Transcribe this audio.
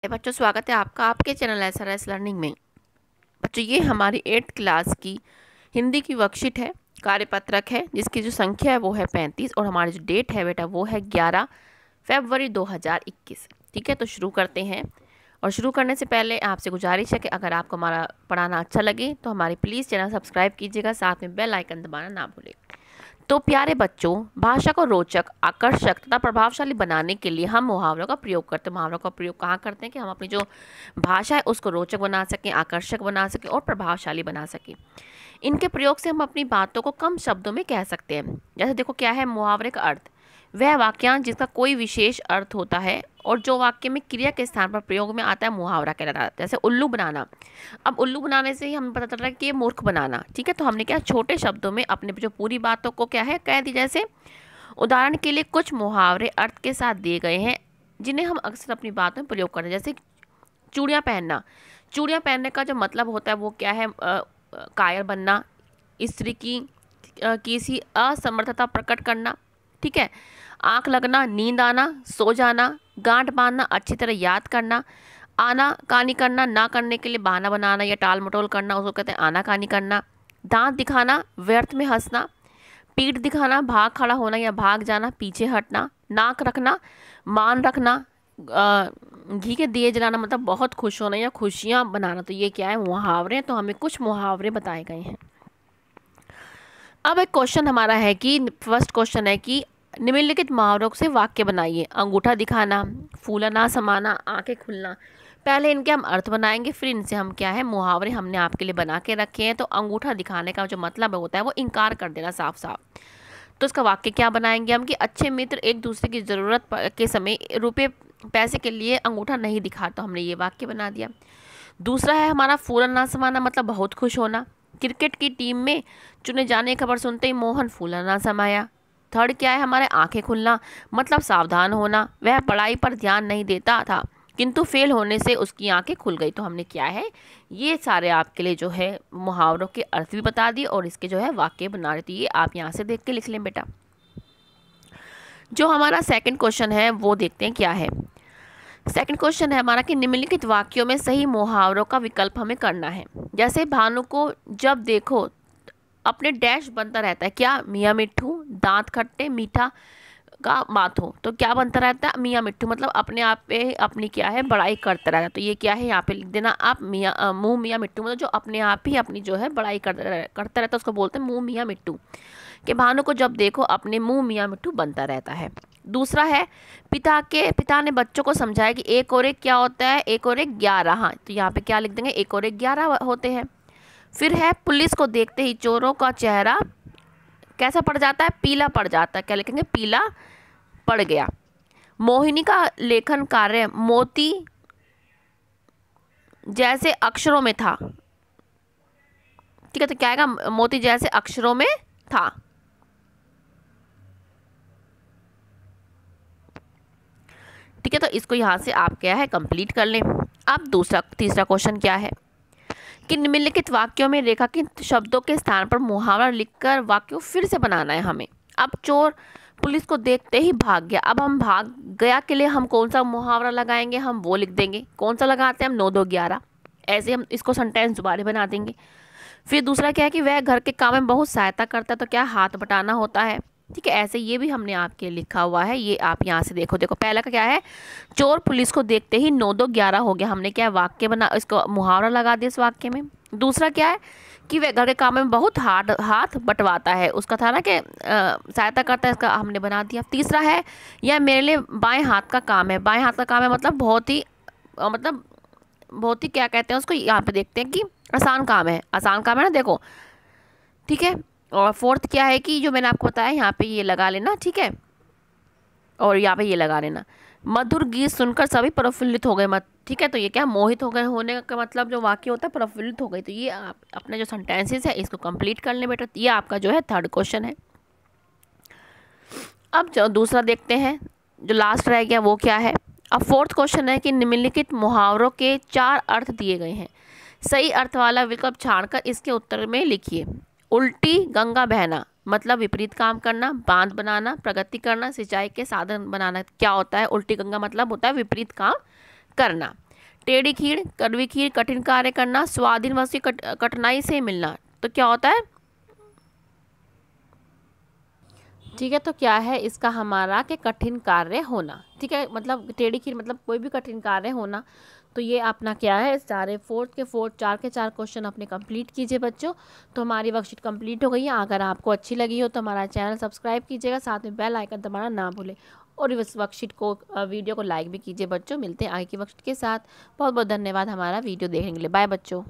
बच्चों, स्वागत है आपका आपके चैनल SRS लर्निंग में। बच्चों, ये हमारी 8th क्लास की हिंदी की वर्कशीट है, कार्यपत्रक है, जिसकी जो संख्या है वो है 35 और हमारी जो डेट है बेटा वो है 11 फरवरी 2021। ठीक है, तो शुरू करते हैं। और शुरू करने से पहले आपसे गुजारिश है कि अगर आपको हमारा पढ़ाना अच्छा लगे तो हमारी प्लीज़ चैनल सब्सक्राइब कीजिएगा, साथ में बेल आइकन दबाना ना भूलें। तो प्यारे बच्चों, भाषा को रोचक, आकर्षक तथा प्रभावशाली बनाने के लिए हम मुहावरों का प्रयोग करते हैं। मुहावरों का प्रयोग कहाँ करते हैं कि हम अपनी जो भाषा है उसको रोचक बना सकें, आकर्षक बना सकें और प्रभावशाली बना सकें। इनके प्रयोग से हम अपनी बातों को कम शब्दों में कह सकते हैं। जैसे देखो, क्या है मुहावरे का अर्थ? वह वाक्यांश जिसका कोई विशेष अर्थ होता है और जो वाक्य में क्रिया के स्थान पर प्रयोग में आता है मुहावरा कहलाता है। जैसे उल्लू बनाना। अब उल्लू बनाने से ही हमें पता चल रहा है कि ये मूर्ख बनाना। ठीक है, तो हमने क्या छोटे शब्दों में अपने जो पूरी बातों को क्या है कह दी। जैसे उदाहरण के लिए कुछ मुहावरे अर्थ के साथ दिए गए हैं जिन्हें हम अक्सर अपनी बातों में प्रयोग करते हैं। जैसे चूड़ियाँ पहनना। चूड़ियाँ पहनने का जो मतलब होता है वो क्या है? कायर बनना, स्त्री की किसी असमर्थता प्रकट करना। ठीक है, आंख लगना, नींद आना, सो जाना, गांठ बांधना, अच्छी तरह याद करना, आना कानी करना, ना करने के लिए बहाना बनाना या टाल मटोल करना, उसको कहते हैं आना कानी करना। दांत दिखाना, व्यर्थ में हंसना, पीठ दिखाना, भाग खड़ा होना या भाग जाना, पीछे हटना, नाक रखना, मान रखना, घी के दिए जलाना मतलब बहुत खुश होना या खुशियाँ बनाना। तो ये क्या है? मुहावरे। तो हमें कुछ मुहावरे बताए गए हैं। अब एक क्वेश्चन हमारा है कि फर्स्ट क्वेश्चन है कि निम्नलिखित मुहावरों से वाक्य बनाइए। अंगूठा दिखाना, फूला ना समाना, आंखें खुलना। पहले इनके हम अर्थ बनाएंगे, फिर इनसे हम क्या है मुहावरे हमने आपके लिए बना के रखे हैं। तो अंगूठा दिखाने का जो मतलब होता है वो इनकार कर देना साफ साफ। तो इसका वाक्य क्या बनाएंगे हम कि अच्छे मित्र एक दूसरे की ज़रूरत के समय रुपये पैसे के लिए अंगूठा नहीं दिखा। तो हमने ये वाक्य बना दिया। दूसरा है हमारा फूला ना समाना मतलब बहुत खुश होना। क्रिकेट की टीम में चुने जाने की खबर सुनते ही मोहन फूला ना समाया। थर्ड क्या है हमारे आंखें खुलना मतलब सावधान होना। वह पढ़ाई पर ध्यान नहीं देता था किंतु फेल होने से उसकी आंखें खुल गई। तो हमने क्या है ये सारे आपके लिए जो है मुहावरों के अर्थ भी बता दिए और इसके जो है वाक्य बना रहे थे। ये आप यहाँ से देख के लिख लें बेटा। जो हमारा सेकंड क्वेश्चन है वो देखते हैं क्या है। सेकंड क्वेश्चन है हमारा कि निम्नलिखित वाक्यों में सही मुहावरों का विकल्प हमें करना है। जैसे भानु को जब देखो अपने डैश बनता रहता है। क्या? मियाँ मिट्ठू, दांत खट्टे, मीठा का माथो। तो क्या बनता रहता है? मियाँ मिट्ठू मतलब अपने आप पे अपनी क्या है बड़ाई करता रहता है। तो ये क्या है यहाँ पे लिख देना आप मुँह मियाँ मिट्ठू मतलब जो अपने आप ही अपनी जो है बड़ाई करता रहता है उसको बोलते हैं मुँह मियाँ मिट्ठू। कि भानु को जब देखो अपने मुँह मियाँ मिट्ठू बनता रहता है। दूसरा है पिता ने बच्चों को समझाया कि एक और एक क्या होता है? एक और एक 11। तो यहाँ पे क्या लिख देंगे? एक और एक 11 होते हैं। फिर है पुलिस को देखते ही चोरों का चेहरा कैसा पड़ जाता है? पीला पड़ जाता है। क्या लिखेंगे? पीला पड़ गया। मोहिनी का लेखन कार्य मोती जैसे अक्षरों में था। ठीक है, तो क्या आएगा? मोती जैसे अक्षरों में था। ठीक है, तो इसको यहाँ से आप क्या है कंप्लीट कर लें। अब तीसरा क्वेश्चन क्या है कि निम्नलिखित वाक्यों में रेखांकित शब्दों के स्थान पर मुहावरा लिखकर वाक्यों फिर से बनाना है हमें। अब चोर पुलिस को देखते ही भाग गया। अब हम भाग गया के लिए हम कौन सा मुहावरा लगाएंगे? हम वो लिख देंगे। कौन सा लगाते हैं हम? 9 2 11। ऐसे हम इसको सेंटेंस दोबारा बना देंगे। फिर दूसरा क्या है कि वह घर के काम में बहुत सहायता करता है। तो क्या? हाथ बटाना होता है। ठीक है, ऐसे ये भी हमने आपके लिखा हुआ है। ये आप यहाँ से देखो पहला का क्या है? चोर पुलिस को देखते ही 9 2 11 हो गया। हमने क्या वाक्य बना, इसको मुहावरा लगा दिया इस वाक्य में। दूसरा क्या है कि वह घर के काम में बहुत हाथ बटवाता है। उसका था ना कि सहायता करता है, इसका हमने बना दिया। तीसरा है यह मेरे लिए बाएं हाथ का काम है। बाएं हाथ का काम है मतलब बहुत ही क्या कहते हैं उसको, यहाँ पे देखते हैं कि आसान काम है। आसान काम है ना, देखो। ठीक है, और फोर्थ क्या है कि जो मैंने आपको बताया यहाँ पे ये लगा लेना। ठीक है, और यहाँ पे ये लगा लेना। मधुर गीत सुनकर सभी प्रफुल्लित हो गए। ठीक है, तो ये क्या मोहित हो गए होने का मतलब जो वाक्य होता है प्रफुल्लित हो गई। तो ये आप अपने जो सेंटेंसेस है इसको कंप्लीट कर लें बेटा। ये आपका जो है थर्ड क्वेश्चन है। अब जो दूसरा देखते हैं, जो लास्ट रह गया वो क्या है। अब फोर्थ क्वेश्चन है कि निम्नलिखित मुहावरों के 4 अर्थ दिए गए हैं। सही अर्थ वाला विकल्प छाड़कर इसके उत्तर में लिखिए। उल्टी गंगा बहना मतलब विपरीत काम करना, बांध बनाना, प्रगति करना, सिंचाई के साधन बनाना। क्या होता है? उल्टी गंगा मतलब होता है विपरीत काम करना। टेढ़ी खीर, कड़वी खीर, कठिन कार्य करना, स्वाधीन वस्तु की कठिनाई से मिलना। तो क्या होता है? ठीक है, तो क्या है इसका हमारा कि कठिन कार्य होना। ठीक है, मतलब टेढ़ी खीर मतलब कोई भी कठिन कार्य होना। तो ये अपना क्या है, सारे चार के चार क्वेश्चन अपने कंप्लीट कीजिए बच्चों। तो हमारी वर्कशीट कंप्लीट हो गई है। अगर आपको अच्छी लगी हो तो हमारा चैनल सब्सक्राइब कीजिएगा, साथ में बेल आइकन दबाना ना भूलें, और इस वर्कशीट को वीडियो को लाइक भी कीजिए बच्चों। मिलते हैं आगे की वर्कशीट के साथ। बहुत बहुत धन्यवाद हमारा वीडियो देखने के लिए। बाय बच्चों।